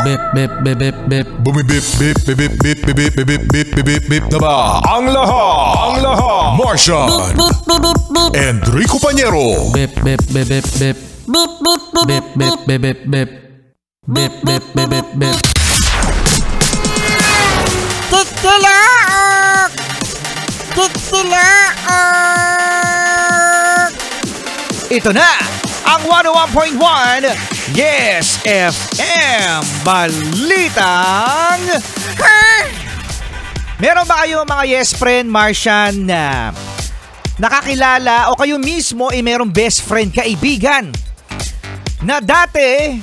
Bip bip bip bip bip. Bumibip bip bip bip bip bip bip bip bip bip bip bip na ba? Ang lahat! Martian Enrico Pañero. Bip bip bip bip bip. Bip bip bip bip bip bip bip. Bip bip bip bip bip. Tikilaok! Tikilaok! Ito na ang 101.1 Yes FM Balitang Meron ba kayo mga yes friend, Martian, na nakakilala o kayo mismo ay merong best friend, kaibigan na dati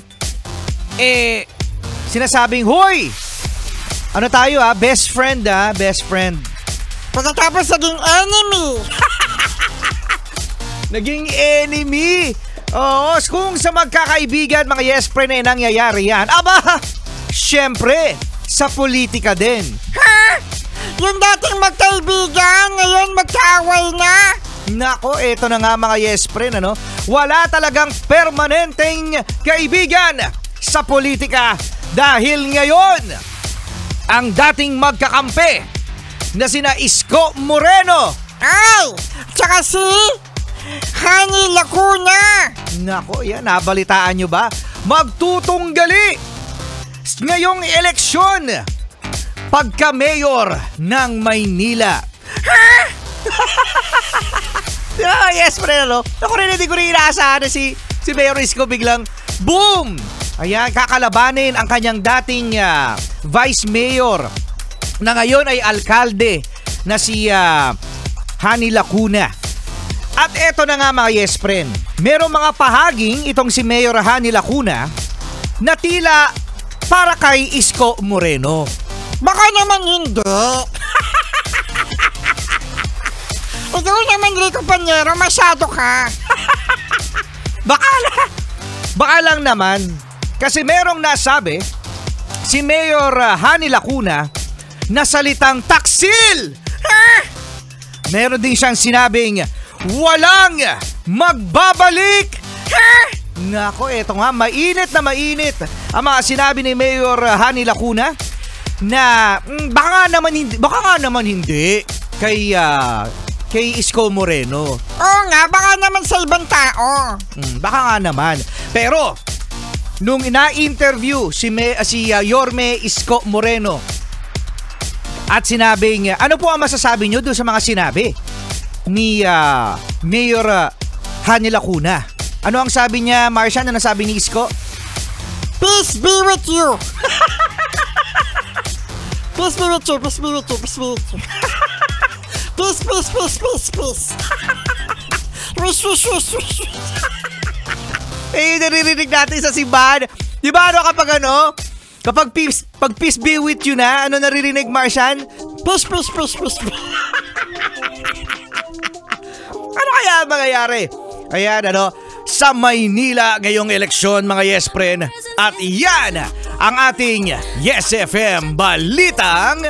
sinasabing, hoy, ano tayo best friend best friend. Pagkatapos naging enemy. Naging enemy. Oo, kung sa magkakaibigan, mga yes friend ay nangyayari yan. Aba, syempre, sa politika din. Ha? Yung dating magkaibigan, ngayon magkaaway na. Nako, eto na nga mga yes friend, ano? Wala talagang permanenteng kaibigan sa politika dahil ngayon, ang dating magkakampi na sina Isko Moreno. Ay! Tsaka si Hani Lacuna. Nako, yan, nabalitaan nyo ba? Magtutunggali ngayong eleksyon pagka-mayor ng Maynila. Ha? Yes, friend, ano? Ako rin, hindi ko rin inaasahan na si Mayor Isko biglang, boom! Ayan, kakalabanin ang kanyang dating vice mayor na ngayon ay alkalde na si Hani Lacuna. At eto na nga mga yes friend, merong mga pahaging itong si Mayor Hani Lacuna na tila para kay Isko Moreno. Baka naman hindi. Ikaw naman, Rico Pañero, masyado ka. Baka lang naman, kasi merong nasabi si Mayor Hani Lacuna na salitang taksil. Meron din siyang sinabing walang magbabalik. Nako, eto nga, mainit na mainit ang mga sinabi ni Mayor Hani Lacuna na baka nga naman hindi kay Isko Moreno. Oo nga, baka naman sa ibang tao. Baka nga naman. Pero nung ina-interview si Yorme Isko Moreno at sinabing, ano po ang masasabi nyo doon sa mga sinabi ni Mayor Hani Lacuna? Ano ang sabi niya, Martian? Ano sabi ni Isko? Peace be with you. Peace be with you, peace be with you, peace be with you. Peace, peace, peace, peace, peace. Wish, wish, wish, wish. Naririnig natin sa simbahan. Di ba kapag peace be with you na, ano naririnig, Martian? Peace, peace, peace, peace. Ano kaya mangyayari? Ayan, sa Maynila ngayong eleksyon, mga yes friend. At yan ang ating Yes FM Balitang